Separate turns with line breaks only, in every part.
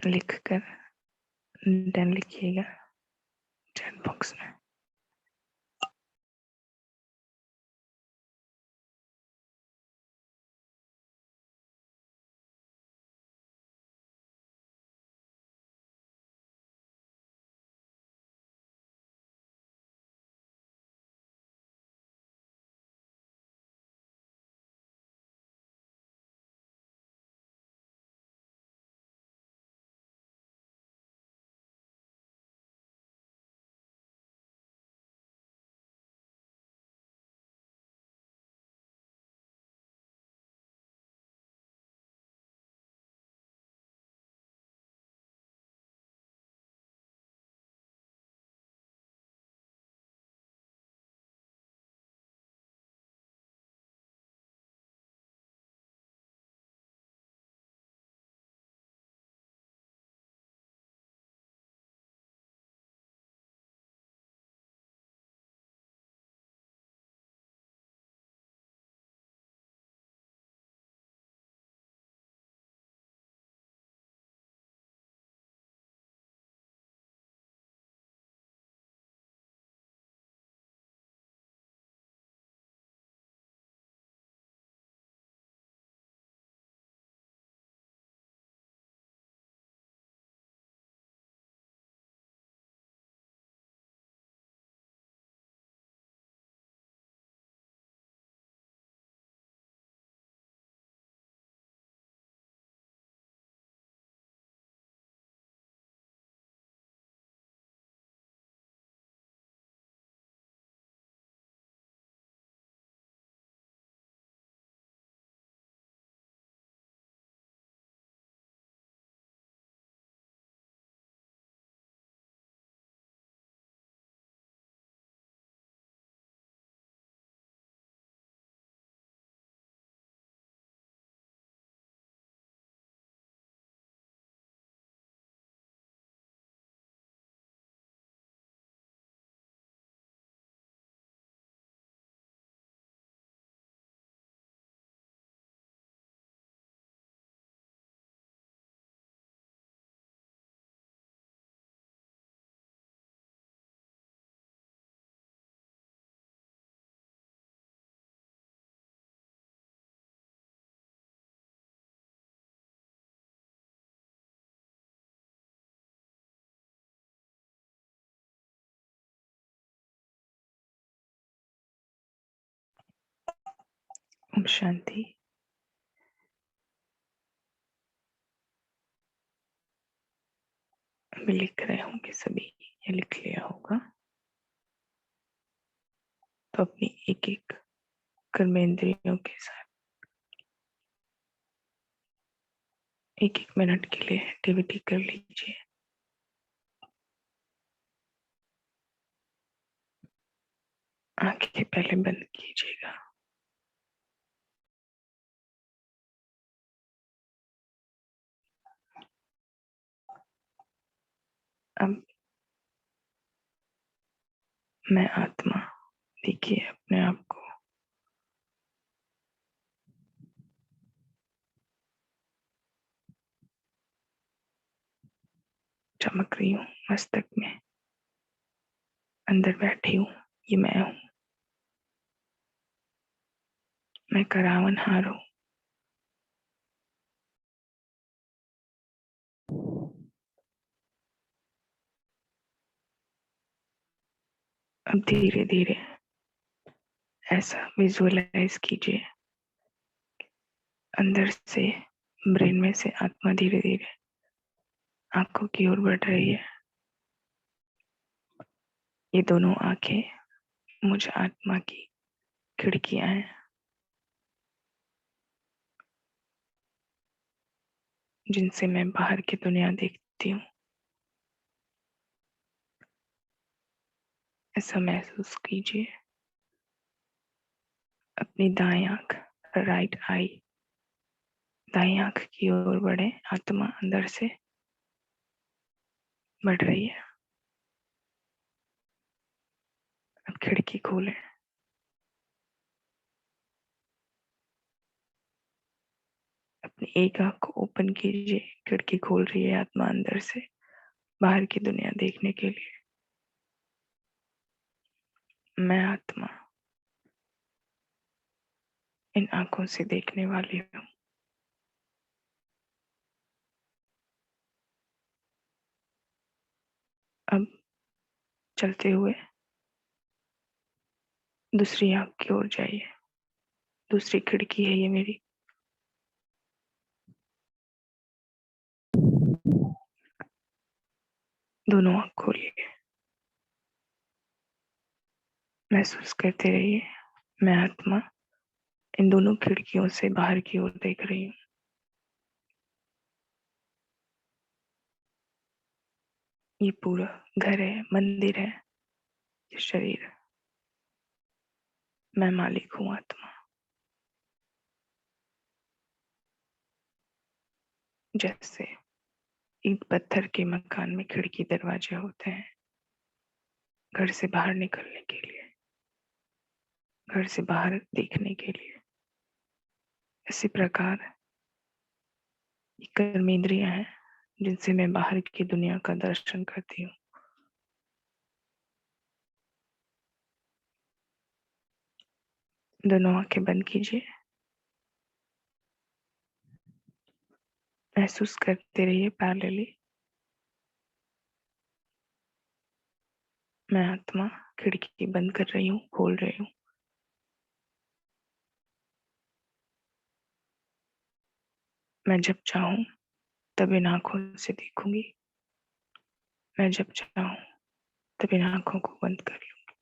लिखकर डन लिखिएगा chat box में। ओम शांति। अभी लिख रहे होंगे सभी, ये लिख लिया होगा तो अपनी एक एक कर्मेंद्रियों के साथ एक एक मिनट के लिए एक्टिविटी कर लीजिए। आंखें पहले बंद कीजिएगा। अब मैं आत्मा, देखिए अपने आप को चमक रही हूँ मस्तक में, अंदर बैठी हूँ, ये मैं हूँ। मैं करावन हार हूँ। अब धीरे धीरे ऐसा विजुअलाइज कीजिए, अंदर से ब्रेन में से आत्मा धीरे धीरे आंखों की ओर बढ़ रही है। ये दोनों आंखें मुझ आत्मा की खिड़कियां हैं, जिनसे मैं बाहर की दुनिया देखती हूँ। ऐसा महसूस कीजिए। अपनी दाएं आंख, राइट आई, दाएं आंख की ओर बढ़े, आत्मा अंदर से बढ़ रही है। अब खिड़की खोलें। अपनी एक आंख को ओपन कीजिए, खिड़की खोल रही है आत्मा अंदर से बाहर की दुनिया देखने के लिए। मैं आत्मा इन आंखों से देखने वाली हूँ। अब चलते हुए दूसरी आंख की ओर जाइए। दूसरी खिड़की है ये मेरी। दोनों आंख खोलिए। महसूस करते रहिए, मैं आत्मा इन दोनों खिड़कियों से बाहर की ओर देख रही हूँ। ये पूरा घर है, मंदिर है, ये शरीर। मैं मालिक हूँ आत्मा। जैसे ईंट पत्थर के मकान में खिड़की दरवाजे होते हैं घर से बाहर निकलने के लिए, घर से बाहर देखने के लिए, इसी प्रकार ये कर्मेंद्रियां हैं जिनसे मैं बाहर की दुनिया का दर्शन करती हूँ। दोनों आंखें बंद कीजिए। महसूस करते रहिए पैरेलली, मैं आत्मा खिड़की बंद कर रही हूँ, खोल रही हूँ। मैं जब चाहूँ तब इन आंखों से देखूंगी। मैं जब चाहूँ तब इन आंखों को बंद कर लूंगी।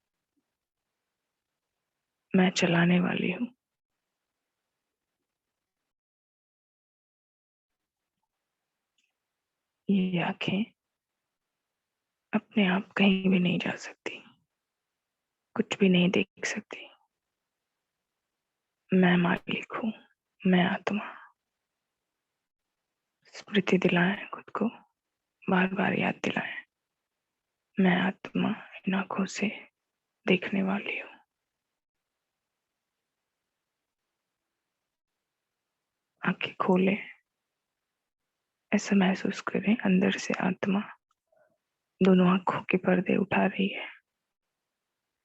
मैं चलाने वाली हूँ। ये आंखें अपने आप कहीं भी नहीं जा सकती, कुछ भी नहीं देख सकती। मैं मालिक हूँ, मैं आत्मा। स्मृति दिलाएं खुद को, बार बार याद दिलाएं, मैं आत्मा इन आंखों से देखने वाली हूँ। आंखें खोले, ऐसा महसूस करें अंदर से आत्मा दोनों आंखों के पर्दे उठा रही है।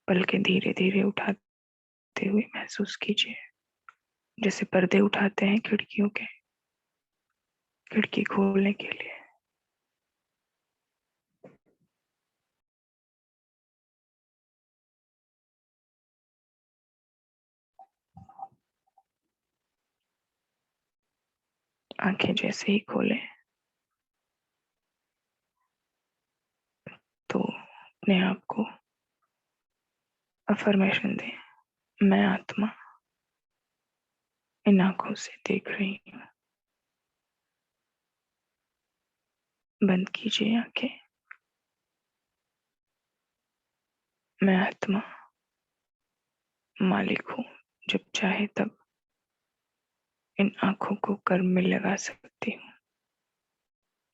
पलकें धीरे धीरे उठाते हुए महसूस कीजिए, जैसे पर्दे उठाते हैं खिड़कियों के, खिड़की खोलने के लिए। आंखें जैसे ही खोले तो अपने आप को अफर्मेशन दें, मैं आत्मा इन आंखों से देख रही हूँ। बंद कीजिए आंखें। मैं आत्मा मालिक हूँ, जब चाहे तब इन आंखों को कर्म में लगा सकती हूँ,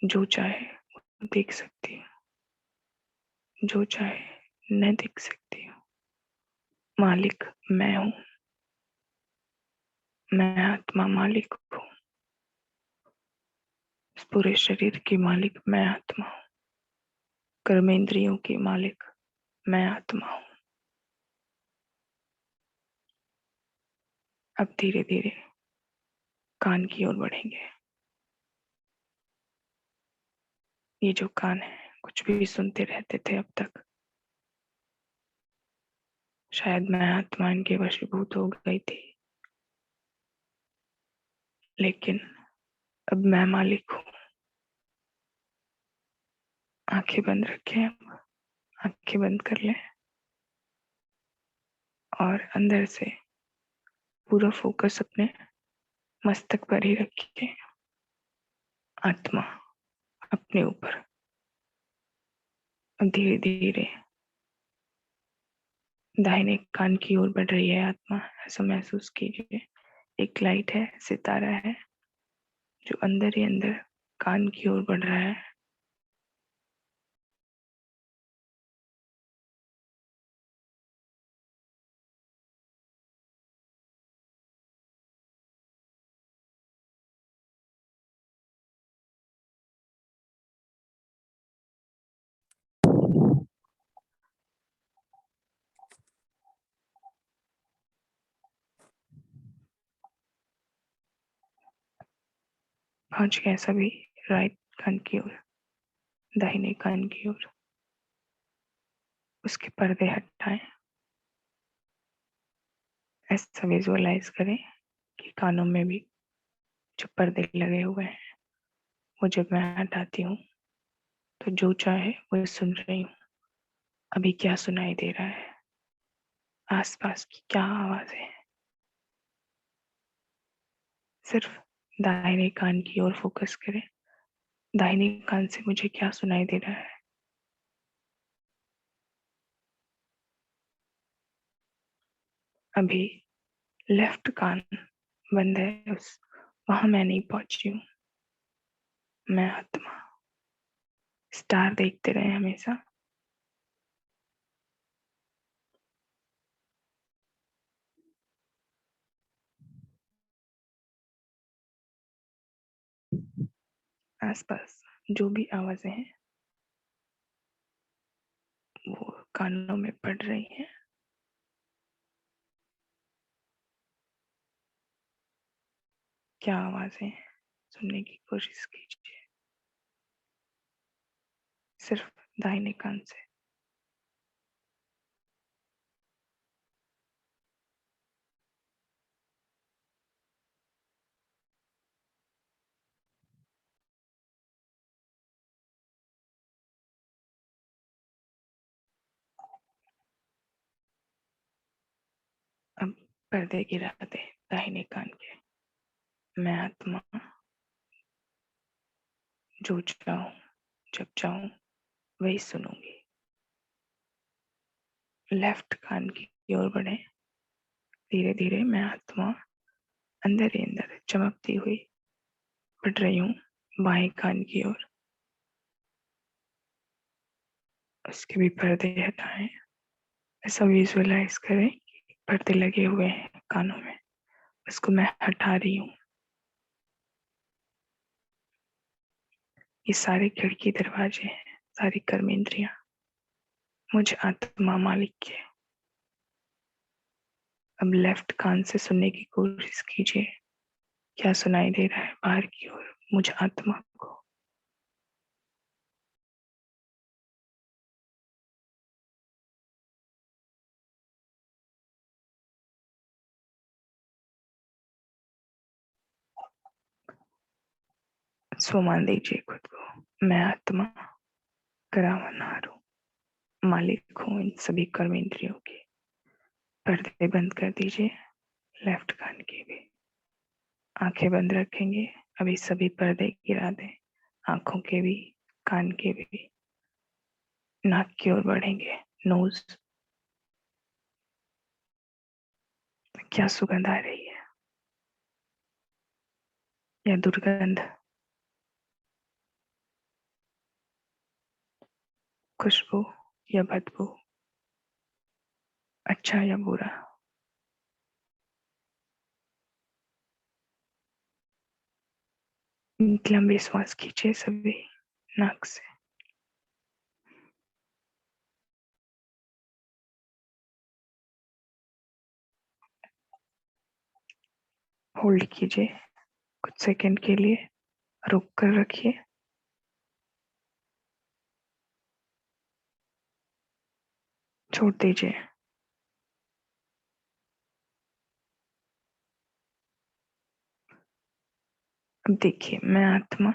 जो चाहे वो देख सकती हूँ, जो चाहे न देख सकती हूँ। मालिक मैं हूँ, मैं आत्मा मालिक हूँ। इस पूरे शरीर की मालिक मैं आत्मा हूँ। कर्मेंद्रियों की मालिक मैं आत्मा हूँ। अब धीरे धीरे कान की ओर बढ़ेंगे। ये जो कान है, कुछ भी सुनते रहते थे अब तक, शायद मैं आत्मा इनके वशीभूत हो गई थी, लेकिन अब मैं मालिक हूँ। आंखें बंद रखें, अब आंखें बंद कर लें और अंदर से पूरा फोकस अपने मस्तक पर ही रखिए। आत्मा अपने ऊपर। अब धीरे धीरे दाहिने कान की ओर बढ़ रही है आत्मा, ऐसा महसूस कीजिए। एक लाइट है, सितारा है, जो अंदर ही अंदर कान की ओर बढ़ रहा है। पहुंच गए सभी राइट कान की ओर, दाहिने कान की ओर। उसके पर्दे हटाएं। ऐसा विजुअलाइज करें कि कानों में भी जो पर्दे लगे हुए हैं वो जब मैं हटाती हूँ तो जो चाहे वो सुन रही हूँ। अभी क्या सुनाई दे रहा है, आसपास की क्या आवाजें हैं। सिर्फ दाहिने कान की ओर फोकस करें। दाहिने कान से मुझे क्या सुनाई दे रहा है। अभी लेफ्ट कान बंद है, उस वहां मैं नहीं पहुंची हूँ। मैं आत्मा। स्टार देखते रहे हमेशा। आसपास जो भी आवाजें हैं वो कानों में पड़ रही हैं। क्या आवाजें हैं, सुनने की कोशिश कीजिए, सिर्फ दाहिने कान से। अब पर्दे गिरा दे दाहिने कान के। मैं आत्मा जो चाहूं जब चाहूं वही सुनूंगी। लेफ्ट कान की ओर बढ़े। धीरे धीरे मैं आत्मा अंदर ही अंदर चमकती हुई बढ़ रही हूँ बाएं कान की ओर। उसके भी पर्दे हटाएं। ऐसा विजुअलाइज करें कि पर्दे लगे हुए हैं कानों में, उसको मैं हटा रही हूँ। ये सारे खिड़की दरवाजे हैं, सारी कर्मेंद्रियां मुझ आत्मा मालिक के। अब लेफ्ट कान से सुनने की कोशिश कीजिए, क्या सुनाई दे रहा है बाहर की ओर मुझ आत्मा को। सो मान दीजिए खुद को मैं आत्मा करावनहार हूँ, मालिक हूँ इन सभी कर्मेंद्रियों की। पर्दे बंद कर दीजिए, लेफ्ट कान के भी। आंखें बंद रखेंगे। अभी सभी पर्दे गिरा दें, आंखों के भी, कान के भी। नाक की ओर बढ़ेंगे। नोज, क्या सुगंध आ रही है, या दुर्गंध, खुशबू या बदबू, अच्छा या बुरा। लंबे श्वास खींचे सभी नाक से। होल्ड कीजिए कुछ सेकंड के लिए, रोक कर रखिए। छोड़ दीजिए। अब देखिए मैं आत्मा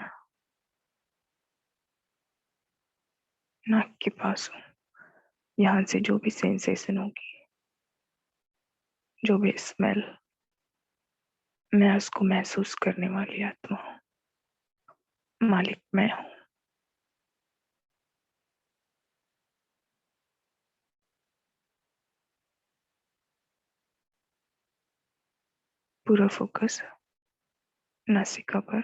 नाक के पास हूँ। यहाँ से जो भी सेंसेशन होगी, जो भी स्मेल, मैं उसको महसूस करने वाली आत्मा हूँ। मालिक मैं हूँ। पूरा फोकस नासिका पर।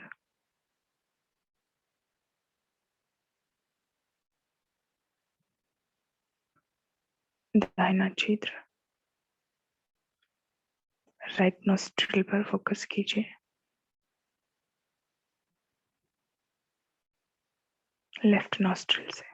दाहिना छिद्र, राइट नोस्ट्रिल पर फोकस कीजिए। लेफ्ट नोस्ट्रिल से।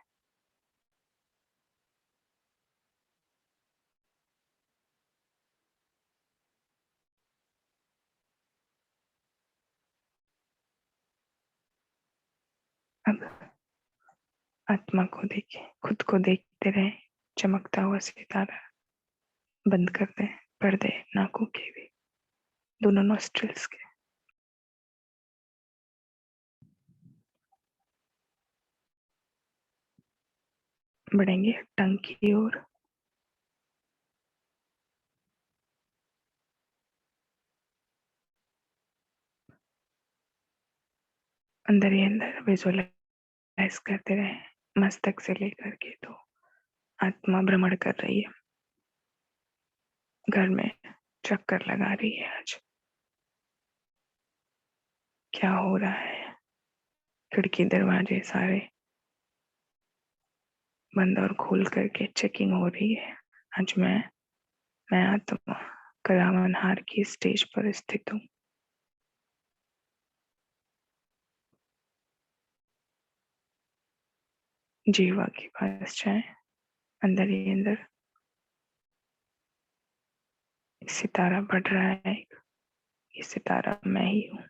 अब आत्मा को देखें, खुद को देखते रहे, चमकता हुआ सितारा। बंद कर दें पर्दे, नाकों के भी, दोनों नॉस्ट्रिल्स के। बढ़ेंगे टंग की ओर। अंदर ही अंदर विजुअलाइज करते रहे, मस्तक से लेकर के तो आत्मा भ्रमण कर रही है, घर में चक्कर लगा रही है। आज क्या हो रहा है? खिड़की दरवाजे सारे बंद और खोल करके चेकिंग हो रही है। आज मैं आत्मा करावनहार की स्टेज पर स्थित हूँ। जीवा के पास जाए, अंदर ही अंदर सितारा बढ़ रहा है। ये सितारा मैं ही हूँ।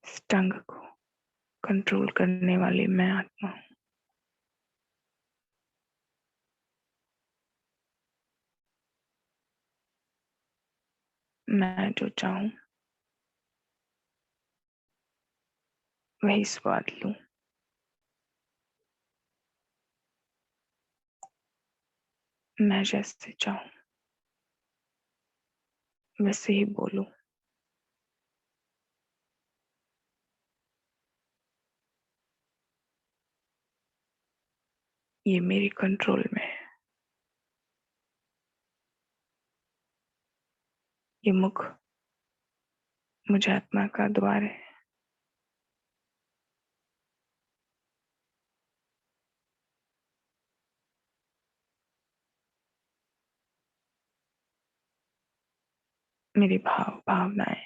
इस टंग को कंट्रोल करने वाली मैं आत्मा हूँ। मैं जो चाहूँ वही स्वाद लूं। मैं जैसे चाहूँ वैसे ही बोलूं। ये मेरी कंट्रोल में है। ये मुख मुझे आत्मा का द्वार है। मेरी भावनाएं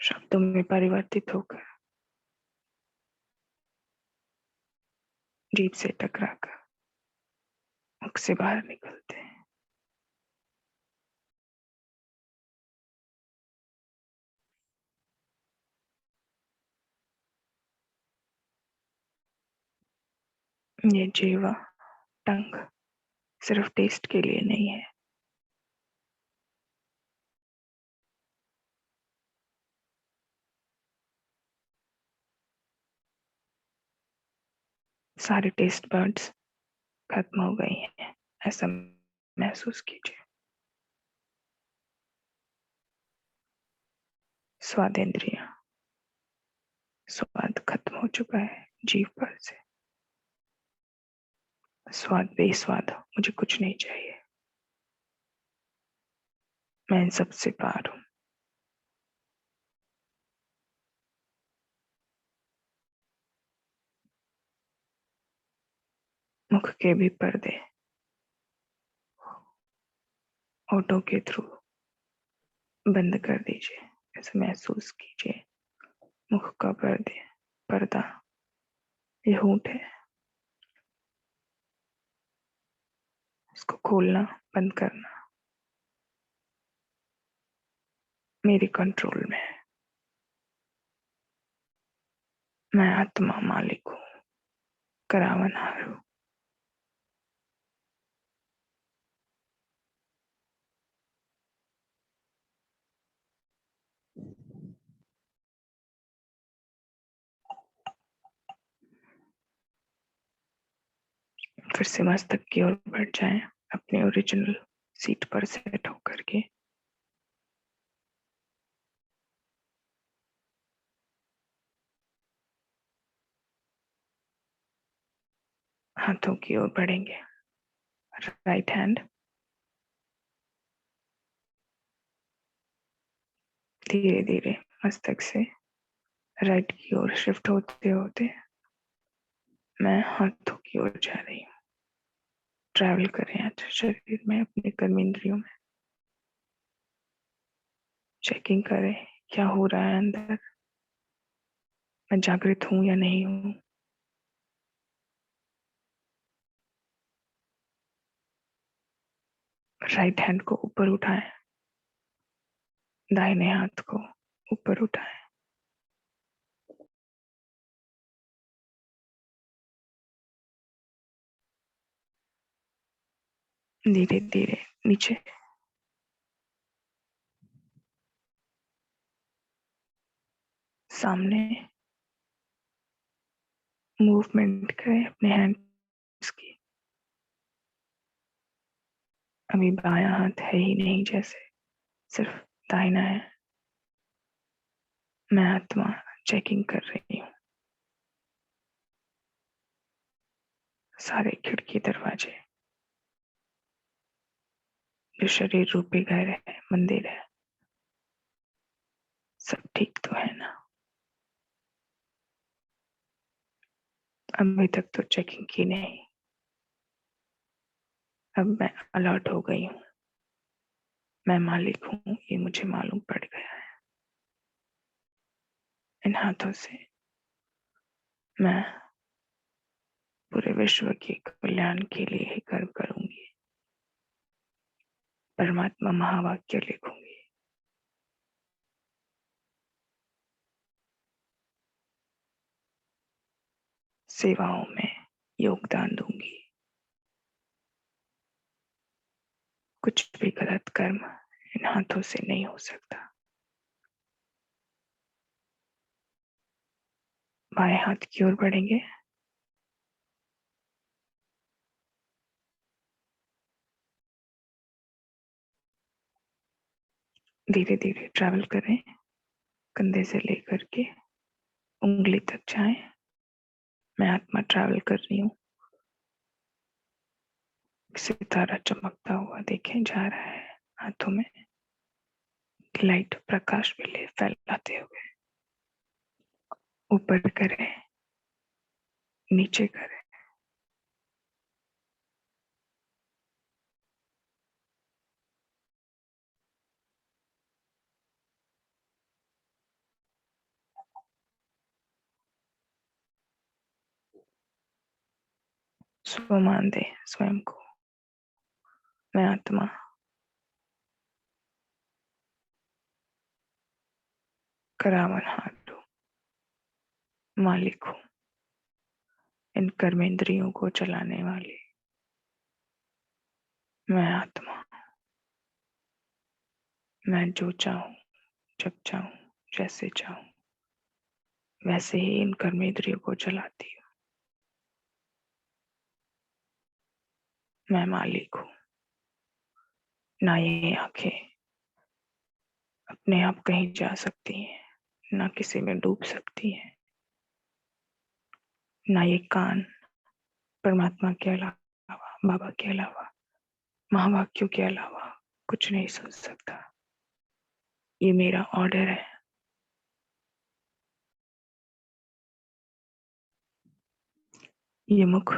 शब्दों में परिवर्तित होकर जीभ से टकराकर मुख से बाहर निकलते हैं। ये जीवा टंग सिर्फ टेस्ट के लिए नहीं है। सारे टेस्ट बर्ड्स खत्म हो गई हैं, ऐसा महसूस कीजिए। स्वादेंद्रिया, स्वाद खत्म हो चुका है जीभ पर से। स्वाद बेस्वाद, मुझे कुछ नहीं चाहिए। मैं इन सबसे पार हूँ। मुख के भी पर्दे होठों के थ्रू बंद कर दीजिए। ऐसे महसूस कीजिए मुख का पर्दा ये होंठ है, इसको खोलना बंद करना मेरे कंट्रोल में है। मैं आत्मा मालिक हूँ, करावनहार हूँ। फिर से मस्तक की ओर बढ़ जाएं, अपने ओरिजिनल सीट पर सेट होकर के। हाथों की ओर बढ़ेंगे। राइट हैंड धीरे धीरे मस्तक से राइट की ओर शिफ्ट होते होते मैं हाथों की ओर जा रही हूँ। ट्रैवल करें आज शरीर में, अपने कर्मेंद्रियों में। चेकिंग करें क्या हो रहा है अंदर। मैं जागृत हूं या नहीं हूं। राइट हैंड को ऊपर उठाएं, दाहिने हाथ को ऊपर उठाएं। धीरे धीरे नीचे, सामने मूवमेंट करें अपने हैंड्स की। अभी बायां हाथ है ही नहीं, जैसे सिर्फ दाहिना है। मैं आत्मा चेकिंग कर रही हूँ सारे खिड़की दरवाजे, जो शरीर रूपी घर है, मंदिर है, सब ठीक तो है ना। अभी तक तो चेकिंग की नहीं, अब मैं अलर्ट हो गई हूँ। मैं मालिक हूँ, ये मुझे मालूम पड़ गया है। इन हाथों से मैं पूरे विश्व के कल्याण के लिए ही कर्म करूंगी। परमात्मा महावाक्य लिखूंगी। सेवाओं में योगदान दूंगी। कुछ भी गलत कर्म इन हाथों से नहीं हो सकता। बाएं हाथ की ओर बढ़ेंगे। धीरे धीरे ट्रैवल करें, कंधे से लेकर के उंगली तक जाएं। मैं आत्मा ट्रैवल कर रही हूँ। सितारा चमकता हुआ देखे जा रहा है हाथों में, लाइट प्रकाश मिले फैलाते हुए। ऊपर करें, नीचे करें, स्वमान दे स्वयं को। मैं आत्मा करावन हाथ हूँ, मालिक हूँ इन कर्मेंद्रियों को चलाने वाली। मैं आत्मा, मैं जो चाहूं, जब चाहूं, जैसे चाहूं, वैसे ही इन कर्मेंद्रियों को चलाती हूँ। मैं मालिक हूँ। ना ये आंखें अपने आप कहीं जा सकती हैं, ना किसी में डूब सकती हैं। ना ये कान परमात्मा के अलावा, बाबा के अलावा, महावाक्यों के अलावा कुछ नहीं सुन सकता। ये मेरा ऑर्डर है। ये मुख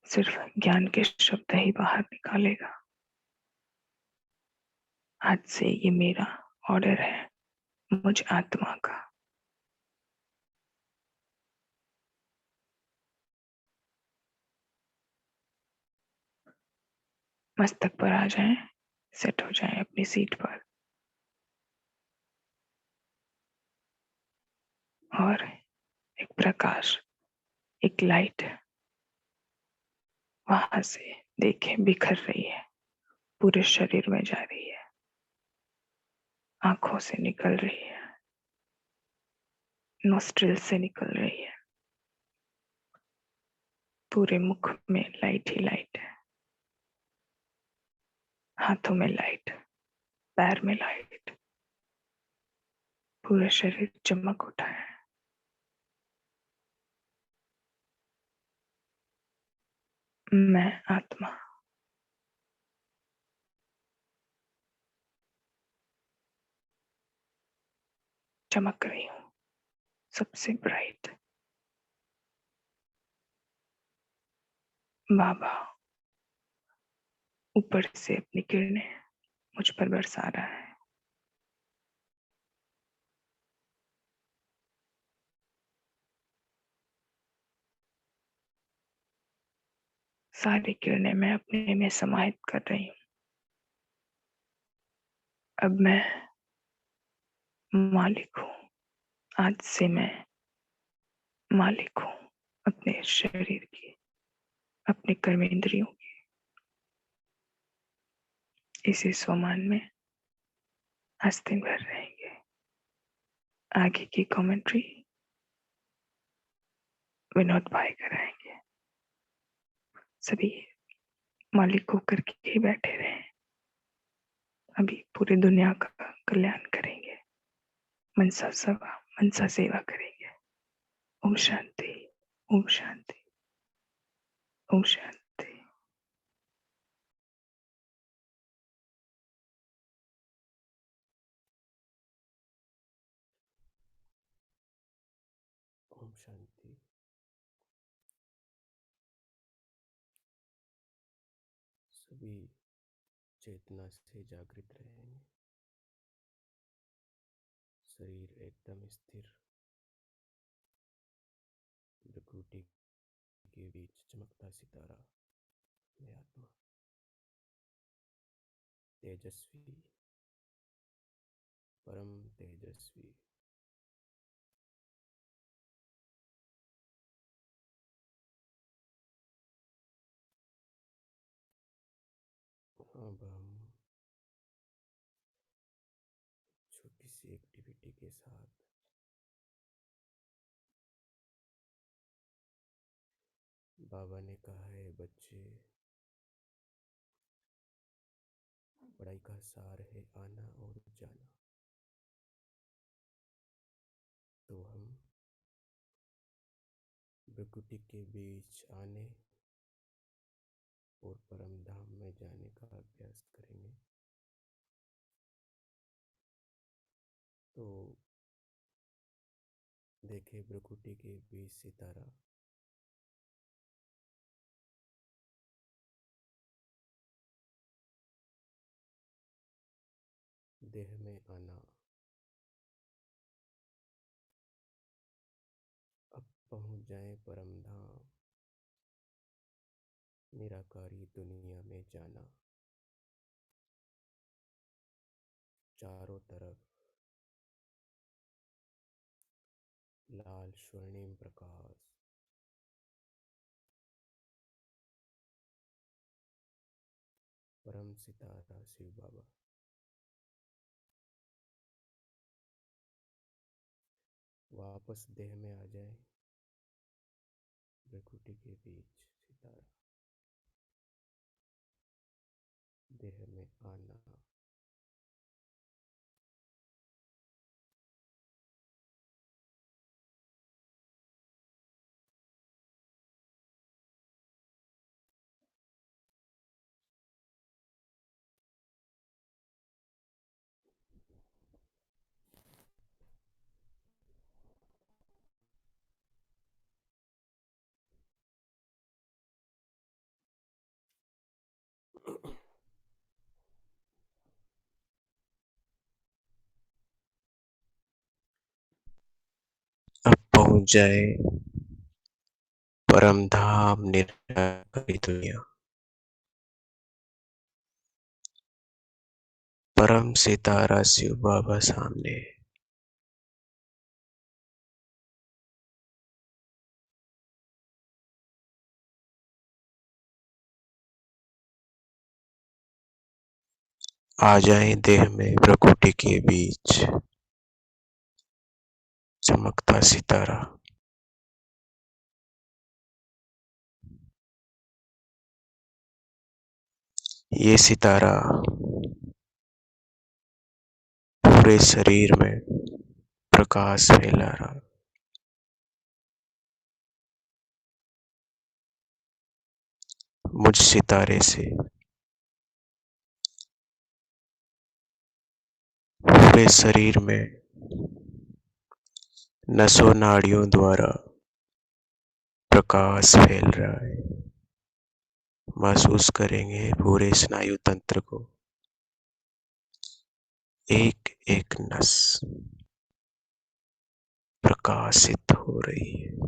सिर्फ ज्ञान के शब्द ही बाहर निकालेगा। आज से ये मेरा ऑर्डर है, मुझ आत्मा का। मस्तक पर आ जाएं, सेट हो जाएं अपनी सीट पर, और एक प्रकाश, एक लाइट वहां से देखें बिखर रही है, पूरे शरीर में जा रही है, आंखों से निकल रही है, नोस्ट्रिल से निकल रही है। पूरे मुख में लाइट ही लाइट है, हाथों में लाइट, पैर में लाइट, पूरा शरीर चमक उठा है। मैं आत्मा चमक रही हूँ, सबसे ब्राइट। बाबा ऊपर से अपनी किरणें मुझ पर बरसा रहा है। सारी किरणें मैं अपने में समाहित कर रही हूँ। अब मैं मालिक हूँ। आज से मैं मालिक हूँ अपने शरीर की, अपने कर्मेंद्रियों की। इसी स्वमान में आज दिन भर रहेंगे। आगे की कमेंट्री विनोद भाई कराएंगे। सभी मालिक होकर के ही बैठे रहे। अभी पूरी दुनिया का कल्याण करेंगे। मनसा सेवा करेंगे। ओम शांति, ओम शांति, ओम शांति।
ओम शांति। सभी चेतना से जागृत रहेंगे। शरीर एकदम स्थिर, प्रकृति के बीच चमकता सितारा में आत्मा तेजस्वी, परम तेजस्वी। अब हम छोटी सी एक्टिविटी के साथ बाबा ने कहा है, बच्चे, पढ़ाई का सार है आना और जाना। तो हम प्रकृति के बीच आने और परम धाम में जाने का अभ्यास करेंगे। तो देखे प्रकृति के बीच सितारा, देह में आना। अब पहुंच जाए परम धाम, निराकारी दुनिया में जाना। चारों तरफ लाल स्वर्णिम प्रकाश, परम सितारा शिव बाबा। वापस देह में आ जाए, प्रकृति के बीच सितारा, देह में आना। अब पहुंच जाए परम धाम, निराकारी दुनिया, परम सितारा शिव बाबा सामने। आ जाए देह में प्रकृति के बीच चमकता सितारा। ये सितारा पूरे शरीर में प्रकाश फैला रहा। मुझ सितारे से पूरे शरीर में नसों नाड़ियों द्वारा प्रकाश फैल रहा है। महसूस करेंगे पूरे स्नायु तंत्र को, एक एक नस प्रकाशित हो रही है।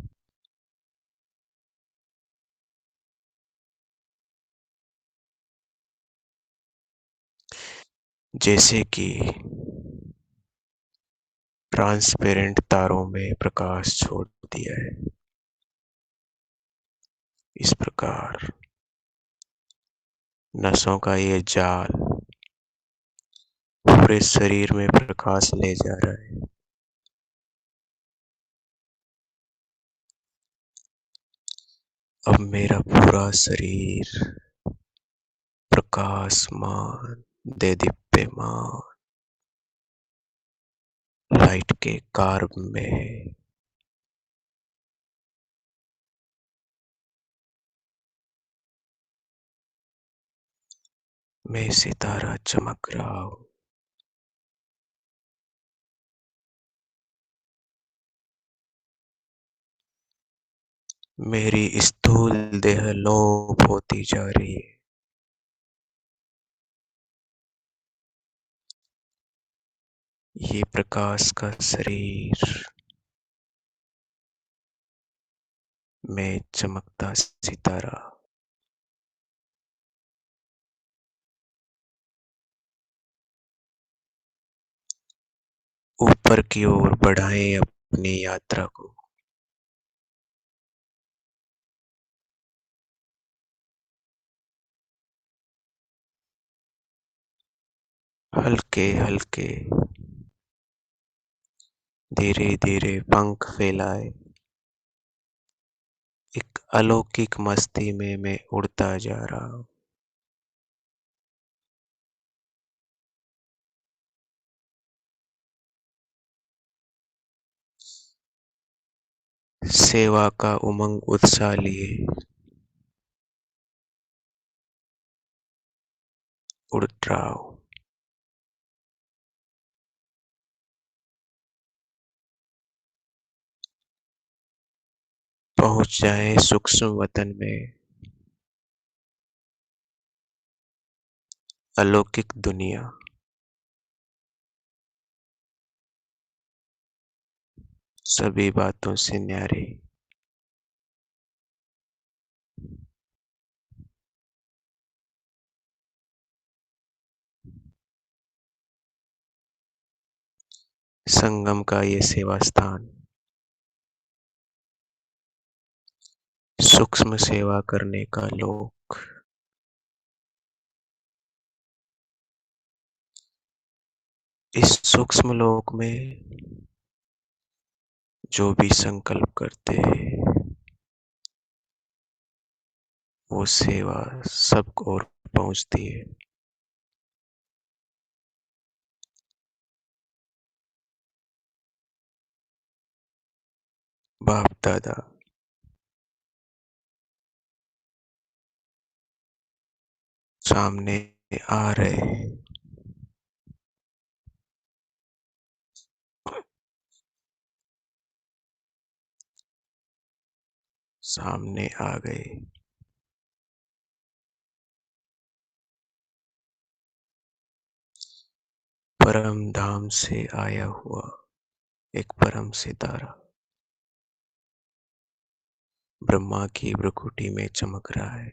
जैसे कि ट्रांसपेरेंट तारों में प्रकाश छोड़ दिया है, इस प्रकार नसों का ये जाल पूरे शरीर में प्रकाश ले जा रहा है। अब मेरा पूरा शरीर प्रकाशमान, देदीप्यमान लाइट के कार्ब में है। मैं सितारा चमक रहा हूँ। मेरी स्थूल देह लोप होती जा रही है। ये प्रकाश का शरीर, मैं चमकता सितारा। ऊपर की ओर बढ़ाएं अपनी यात्रा को। हल्के हल्के, धीरे धीरे पंख फैलाए। एक अलौकिक मस्ती में मैं उड़ता जा रहा हूँ। सेवा का उमंग उत्साह लिए उड़ रहा हूँ। पहुंच जाए सूक्ष्म वतन में, अलौकिक दुनिया। सभी बातों से न्यारी। संगम का ये सेवा स्थान, सूक्ष्म सेवा करने का लोक। इस सूक्ष्म लोक में जो भी संकल्प करते हैं वो सेवा सब और पहुंचती है। बाप दादा सामने आ रहे हैं। सामने आ गए। परम धाम से आया हुआ एक परम सितारा ब्रह्मा की भ्रुकुटी में चमक रहा है।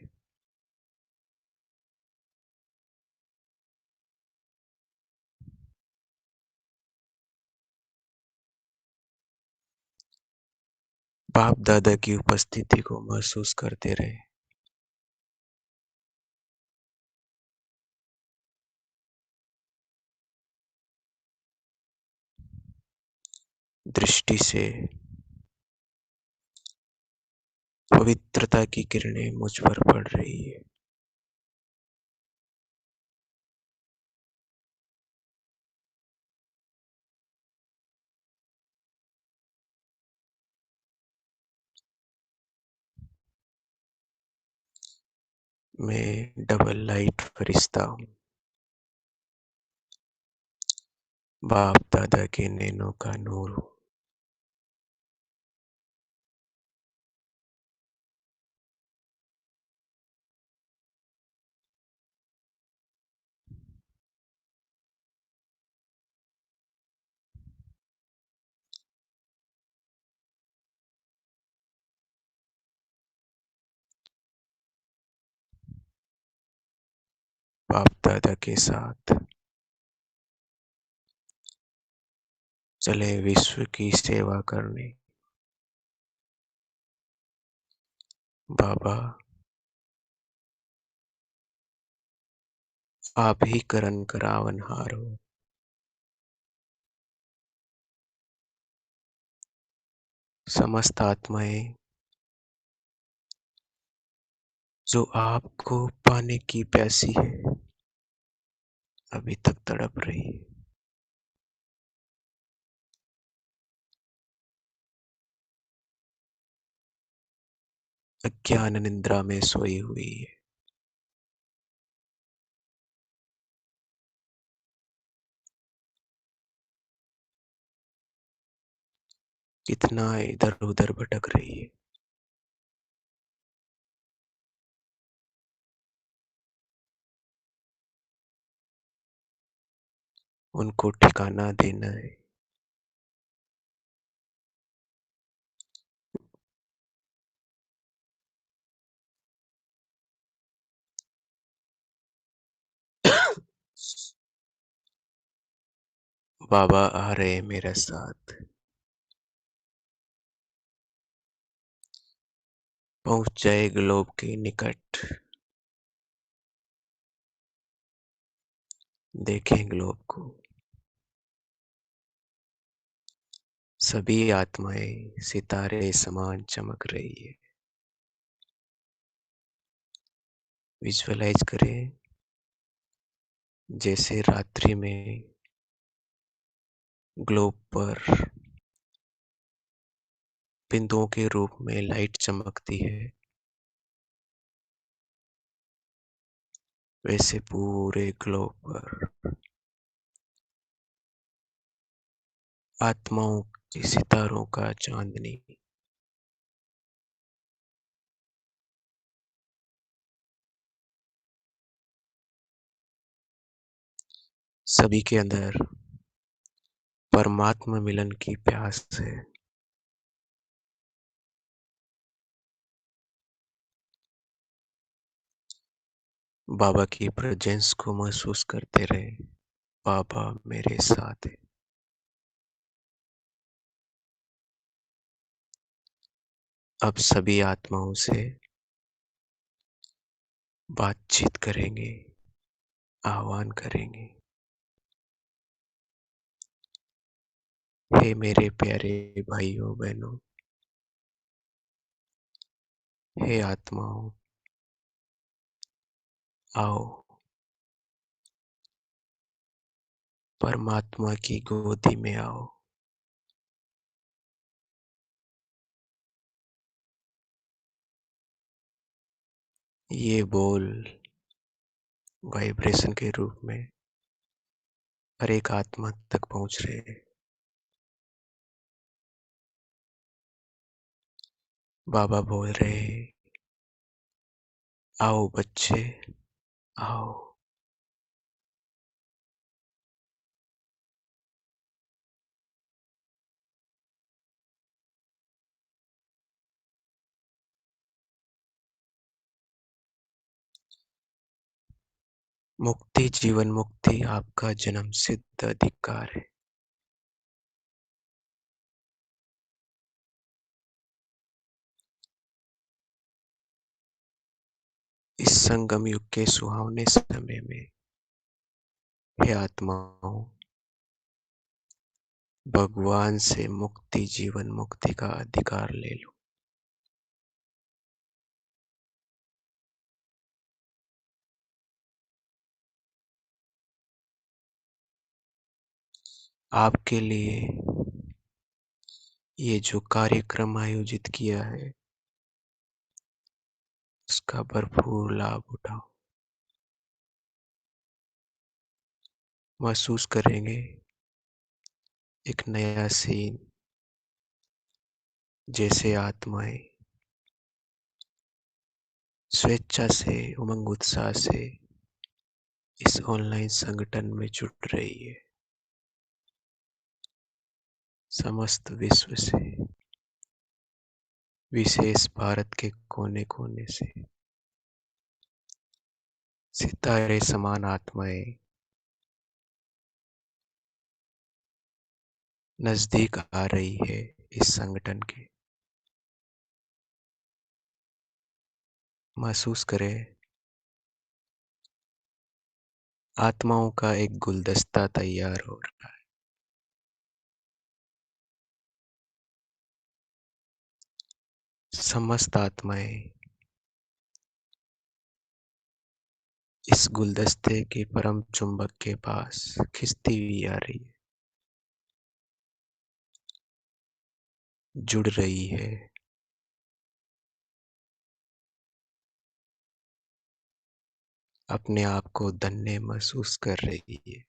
बाप दादा की उपस्थिति को महसूस करते रहे। दृष्टि से पवित्रता की किरणें मुझ पर पड़ रही है। मैं डबल लाइट फरिश्ता हूँ। बाप दादा के नैनों का नूर हूँ। बाप दादा के साथ चले विश्व की सेवा करने। बाबा, आप ही करन करावनहार हो। समस्त आत्माएं जो आपको पाने की प्यासी है, अभी तक तड़प रही है। अज्ञान निद्रा में सोई हुई है। कितना इधर उधर भटक रही है। उनको ठिकाना देना है। बाबा आ रहे मेरे साथ। पहुंच जाए ग्लोब के निकट। देखें ग्लोब को। सभी आत्माएं सितारे समान चमक रही है। विजुअलाइज करें जैसे रात्रि में ग्लोब पर बिंदुओं के रूप में लाइट चमकती है, वैसे पूरे ग्लोब पर आत्माओं की सितारों का चांदनी। सभी के अंदर परमात्मा मिलन की प्यास है। बाबा की प्रेजेंस को महसूस करते रहे। बाबा मेरे साथ है। अब सभी आत्माओं से बातचीत करेंगे, आह्वान करेंगे। हे मेरे प्यारे भाइयों बहनों, हे आत्माओं, आओ परमात्मा की गोदी में आओ। ये बोल वाइब्रेशन के रूप में हर एक आत्मा तक पहुंच रहे हैं। बाबा बोल रहे हैं, आओ बच्चे, आओ। मुक्ति, जीवन मुक्ति आपका जन्म सिद्ध अधिकार है। इस संगम युग के सुहावने समय में हे आत्माओं, भगवान से मुक्ति, जीवन मुक्ति का अधिकार ले लो। आपके लिए ये जो कार्यक्रम आयोजित किया है, उसका भरपूर लाभ उठाओ। महसूस करेंगे एक नया सीन, जैसे आत्माएं स्वेच्छा से, उमंग उत्साह से इस ऑनलाइन संगठन में जुट रही है। समस्त विश्व से, विशेष भारत के कोने कोने से सितारे समान आत्माएं नजदीक आ रही है इस संगठन के। महसूस करें आत्माओं का एक गुलदस्ता तैयार हो रहा है। समस्त आत्माएं इस गुलदस्ते के परम चुंबक के पास खिंचती हुई आ रही है, जुड़ रही है। अपने आप को धन्य महसूस कर रही है।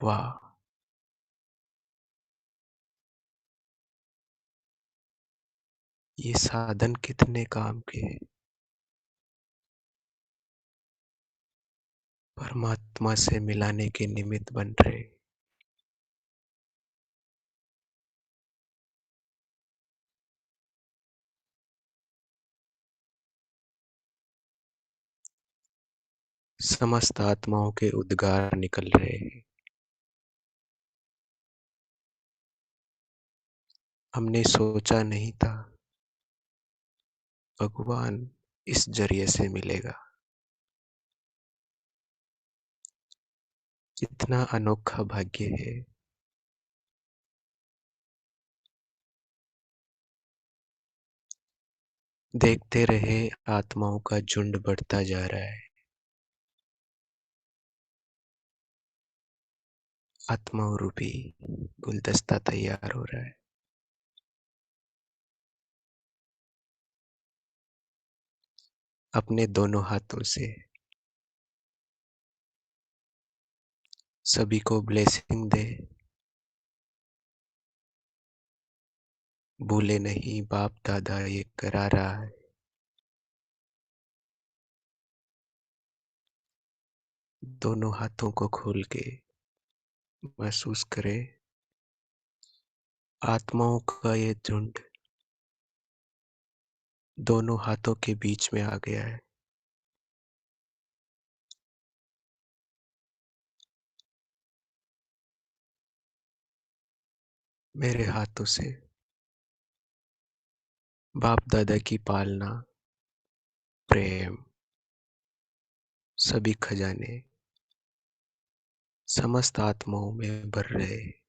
वाह, ये साधन कितने काम के हैं। परमात्मा से मिलाने के निमित्त बन रहे। समस्त आत्माओं के उद्गार निकल रहे हैं। हमने सोचा नहीं था भगवान इस जरिए से मिलेगा। कितना अनोखा भाग्य है। देखते रहे आत्माओं का झुंड बढ़ता जा रहा है। आत्माओं रूपी गुलदस्ता तैयार हो रहा है। अपने दोनों हाथों से सभी को ब्लेसिंग दे। भूले नहीं, बाप दादा ये करा रहा है। दोनों हाथों को खोल के महसूस करें आत्माओं का ये झुंड दोनों हाथों के बीच में आ गया है। मेरे हाथों से बाप दादा की पालना, प्रेम, सभी खजाने समस्त आत्माओं में भर रहे।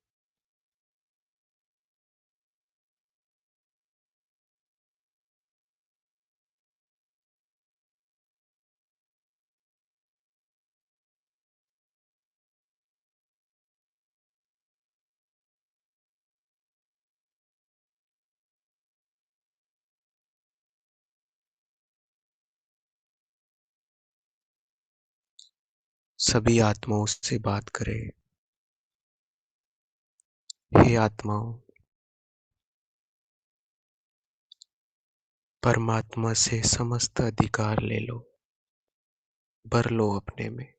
सभी आत्माओं से बात करें। हे आत्माओं, परमात्मा से समस्त अधिकार ले लो, भर लो अपने में।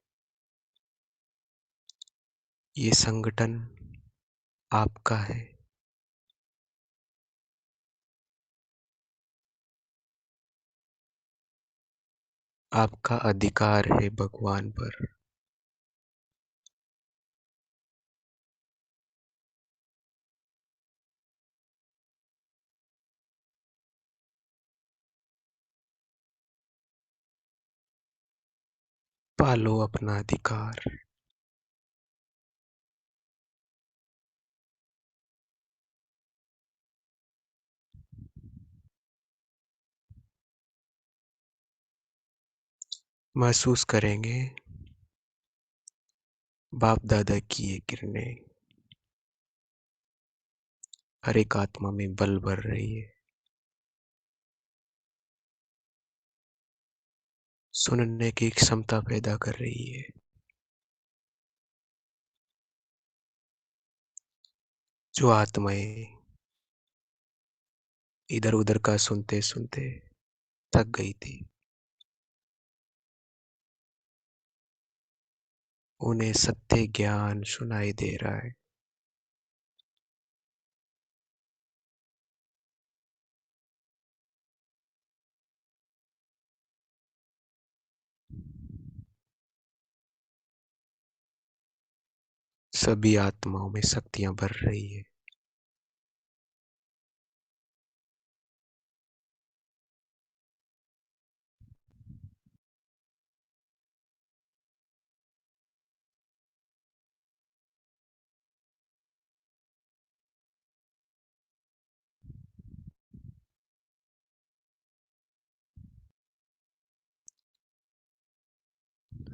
ये संगठन आपका है। आपका अधिकार है भगवान पर। पालो अपना अधिकार। महसूस करेंगे बाप दादा की ये किरणें हर एक आत्मा में बल भर रही है। सुनने की क्षमता पैदा कर रही है। जो आत्माएं इधर उधर का सुनते सुनते थक गई थी, उन्हें सत्य ज्ञान सुनाई दे रहा है। सभी आत्माओं में शक्तियां भर रही है।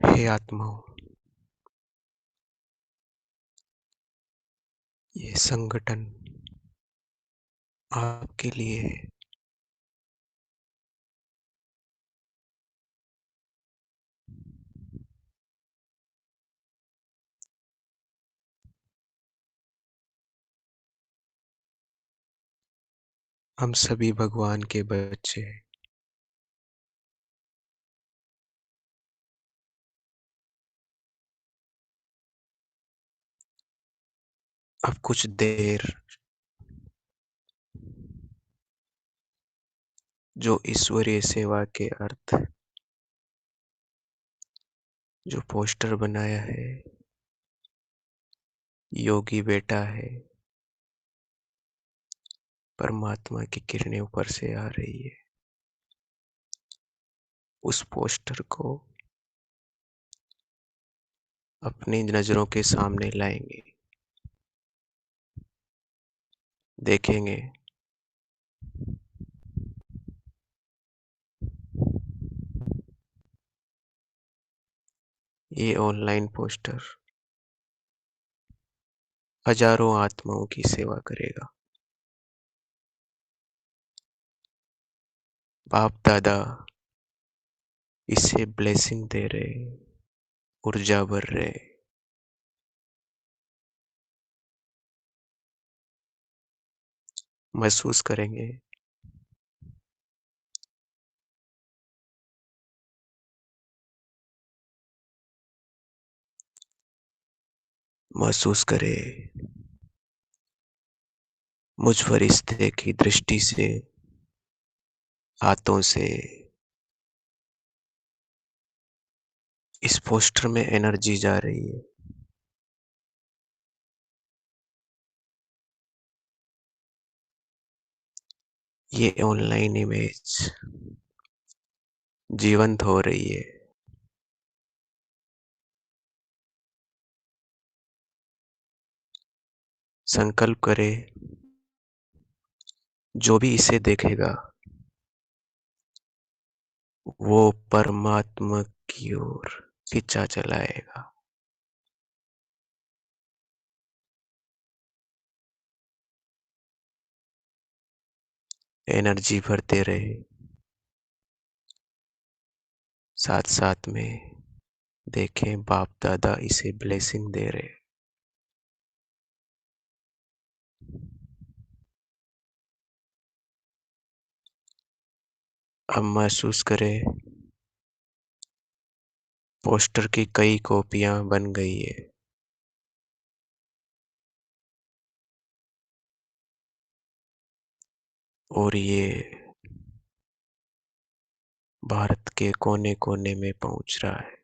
हे आत्माओं, ये संगठन आपके लिए है। हम सभी भगवान के बच्चे हैं। अब कुछ देर जो ईश्वरीय सेवा के अर्थ, जो पोस्टर बनाया है, योगी बेटा है, परमात्मा की किरणें ऊपर से आ रही है, उस पोस्टर को अपनी नजरों के सामने लाएंगे। देखेंगे ये ऑनलाइन पोस्टर हजारों आत्माओं की सेवा करेगा। बाप दादा इसे ब्लेसिंग दे रहे, ऊर्जा भर रहे। महसूस करेंगे महसूस करें मुझ फरिश्ते की दृष्टि से, हाथों से इस पोस्टर में एनर्जी जा रही है। ये ऑनलाइन इमेज जीवंत हो रही है। संकल्प करें, जो भी इसे देखेगा वो परमात्मा की ओर खींचा चलाएगा। एनर्जी भरते रहे, साथ साथ में देखें बाप दादा इसे ब्लेसिंग दे रहे। अब महसूस करें पोस्टर की कई कॉपियां बन गई है और ये भारत के कोने कोने में पहुंच रहा है।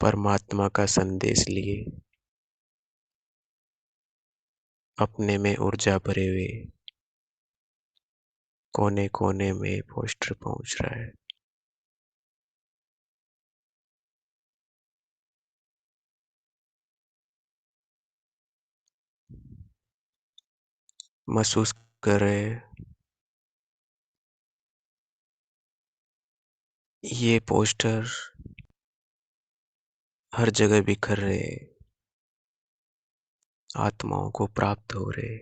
परमात्मा का संदेश लिए अपने में ऊर्जा भरे हुए कोने कोने में पोस्टर पहुंच रहा है। महसूस कर रहे हैं ये पोस्टर हर जगह बिखर रहे, आत्माओं को प्राप्त हो रहे।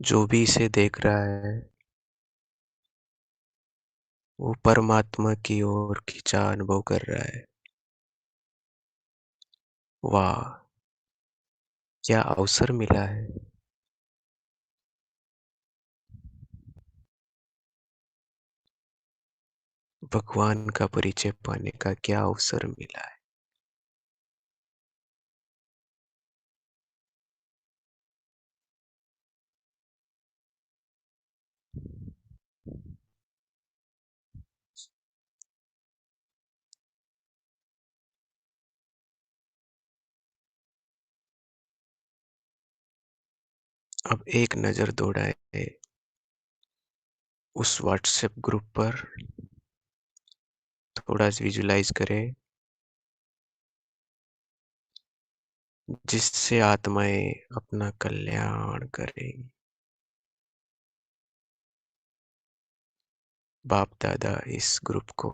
जो भी इसे देख रहा है वो परमात्मा की ओर खिंचा अनुभव कर रहा है। वाह, क्या अवसर मिला है। भगवान का परिचय पाने का क्या अवसर मिला है। अब एक नज़र दौड़ाए उस व्हाट्सएप ग्रुप पर। थोड़ा सा विजुलाइज करें जिससे आत्माएं अपना कल्याण करें। बाप दादा इस ग्रुप को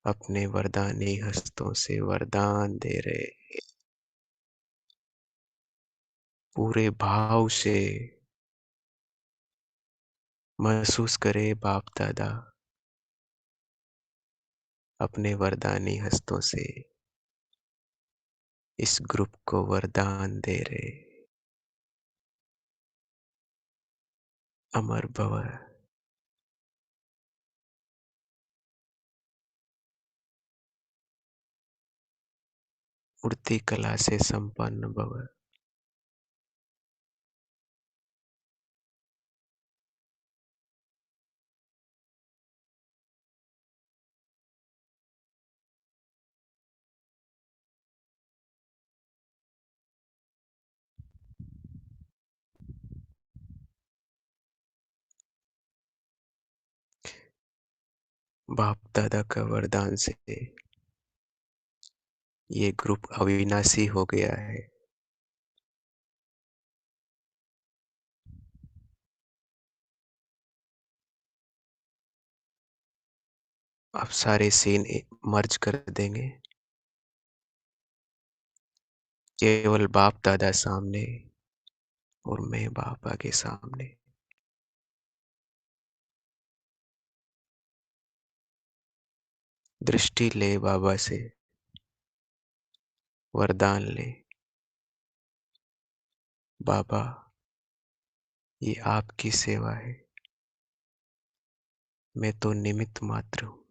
अपने वरदानी हस्तों से वरदान दे रहे। पूरे भाव से महसूस करे बाप दादा अपने वरदानी हस्तों से इस ग्रुप को वरदान दे रहे। अमर भव, उड़ती कला से संपन्न भव। बाप दादा का वरदान से ये ग्रुप अविनाशी हो गया है। अब सारे सीन मर्ज कर देंगे। केवल बाप दादा सामने और मैं बाबा के सामने। दृष्टि ले बाबा से, वरदान ले। बाबा ये आपकी सेवा है, मैं तो निमित्त मात्र हूँ।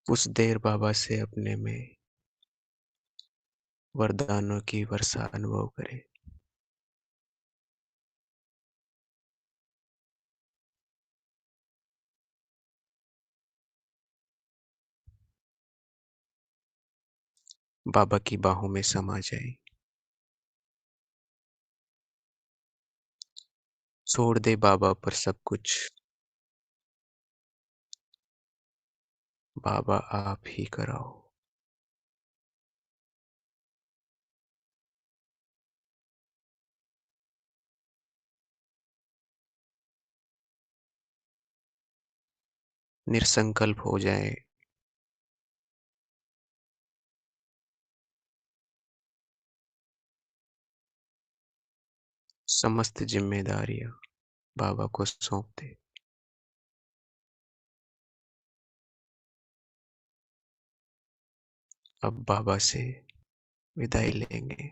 कुछ देर बाबा से अपने में वरदानों की वर्षा अनुभव करें। बाबा की बाहों में समा जाए। छोड़ दे बाबा पर सब कुछ। बाबा आप ही कराओ। निसंकल्प हो जाए। समस्त जिम्मेदारियां बाबा को सौंप दे। अब बाबा से विदाई लेंगे।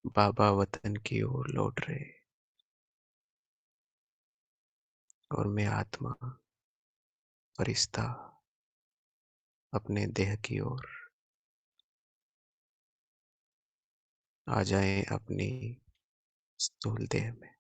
बाबा वतन की ओर लौट रहे और मैं आत्मा फरिश्ता अपने देह की ओर आ जाए अपनी स्थूल देह में।